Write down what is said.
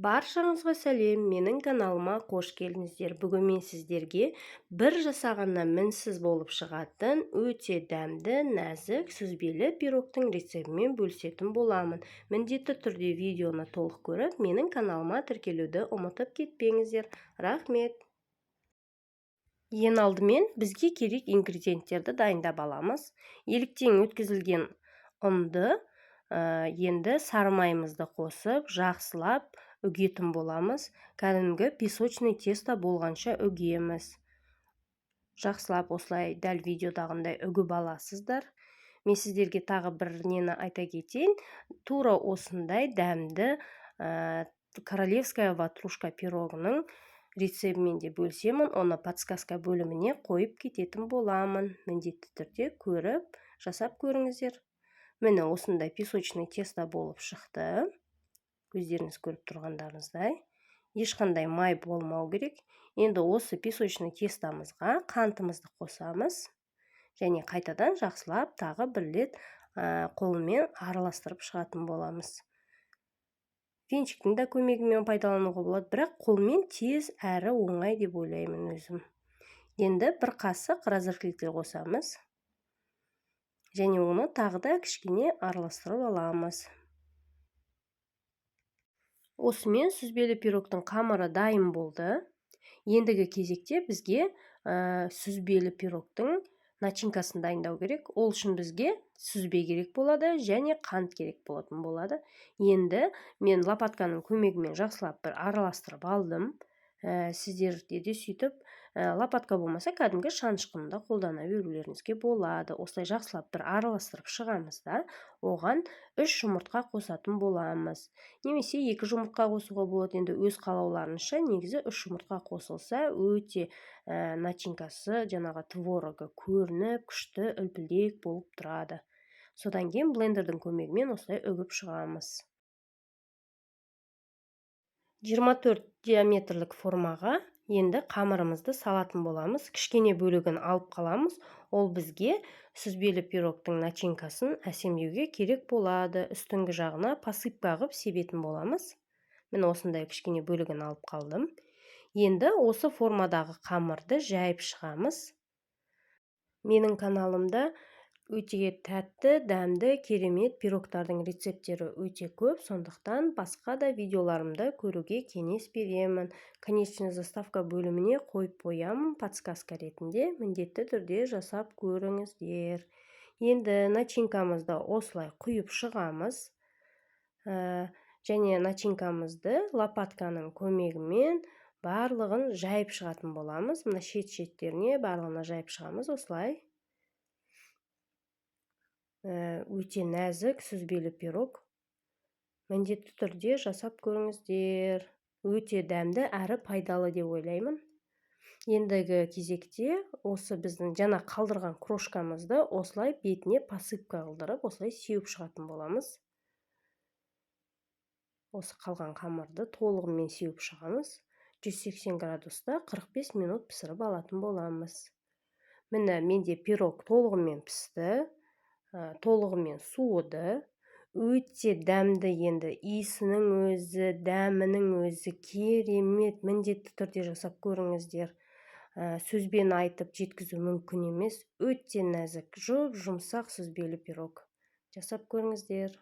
Баршаңызға сәлем, менің каналыма қош келдіңіздер. Бүгін мен сіздерге бір жасағаннан мінсіз болып шығатын өте дәмді, нәзік, сүзбелі пирогтың рецептімен бөлісетін боламын. Міндетті түрде видеоны толық көріп, менің каналыма тіркелуді ұмытып кетпеңіздер. Рахмет. Ең алдымен бізге керек ингредиенттерді дайындап аламыз. Еліктен өткізілген ұнды енді сары майымызды қосып, жақсылап үгетін боламыз. Кәдімгі песочный тесто болғанша үгеміз. Жақсылап осылай дәл видеодағындай үгіп аласыздар. Мен сіздерге тағы бір нені айта кетейін. Тура осындай дәмді королевская ватрушка пирогының рецептімен де бөлсемін, оны подсказка бөліміне қойып кететін боламын. Міндетті түрде көріп, жасап көріңіздер. Міне осындай песочный тесто болып шықты. Өздеріңіз көріп тұрғандарыңыздай. Ешқандай май болмау керек. Енді осы песочный тестомызға қантымызды қосамыз. Және қайтадан жақсылап тағы бір рет қолмен араластырып шығатын боламыз. Венчиктің де көмегімен пайдалануға болады, бірақ қолмен тез әрі оңай деп ойлаймын өзім. Енді бір қасық разрыхлитель қосамыз. Және оны тағы да кішкене араластырып аламыз. Осымен сүзбелі пирогтың қамыры дайын болды. Ендігі кезекте бізге сүзбелі пирогтың начинкасын дайындау керек. Ол үшін бізге сүзбе керек болады және қант керек болатын болады. Енді мен лопатканың көмегімен жақсылап бір араластырып алдым. Сіздерде де сөйтіп лопатка болмаса кәдімгі шанышқынды қолдана берулеріңізге болады. Осылай жақсылап бір араластырып шығамыз да, оған 3 жұмыртқа қосатын боламыз. Немесе 2 жұмыртқа қосуға болады. Енді өз қалауларыңызша негізі 3 жұмыртқа қосылса өте начинкасы жаңағы творогы көрініп, күшті үлпілдек болып тұрады. Содан кейін блендердің көмегімен осылай үгіп шығамыз. 24 диаметрлік формаға енді қамырымызды салатын боламыз. Кішкене бөлігін алып қаламыз. Ол бізге сүзбелі пирогтың начинкасын әсемдеуге керек болады. Үстіңгі жағына посыпка қылып себетін боламыз. Мен осындай кішкене бөлігін алып қалдым. Енді осы формадағы қамырды жайып шығамыз. Менің каналымда өте тәтті, дәмді, керемет пирогтардың рецепттері өте көп, сондықтан басқа да видеоларымды көруге кеңес беремін. Конечный заставка бөліміне қойып қоямын подсказка ретінде, міндетті түрде жасап көріңіздер. Енді начинкамызды осылай құйып шығамыз. Және начинкамызды лопатканың көмегімен барлығын жайып шығатын боламыз. Мына шет-шеттеріне барлығына жайып шығамыз осылай. Өте нәзік сүзбелі пирог. Міндетті түрде жасап көріңіздер. Өте дәмді әрі пайдалы деп ойлаймын. Ендігі кезекте осы біздің жаңа қалдырған крошкамызды осылай бетіне посыпка қылдырып, осылай сеуіп шығатын боламыз. Осы қалған қамырды толығымен сеуіп шығамыз. 180 градуста 45 минут пісіріп алатын боламыз. Міне менде пирог толығымен пісті. Толығымен суыды. Өте дәмді, енді иісінің өзі, дәмінің өзі керемет. Міндетті түрде жасап көріңіздер. Сөзбен айтып жеткізу мүмкін емес. Өте нәзік, жұмсақ сүзбелі пирог. Жасап көріңіздер.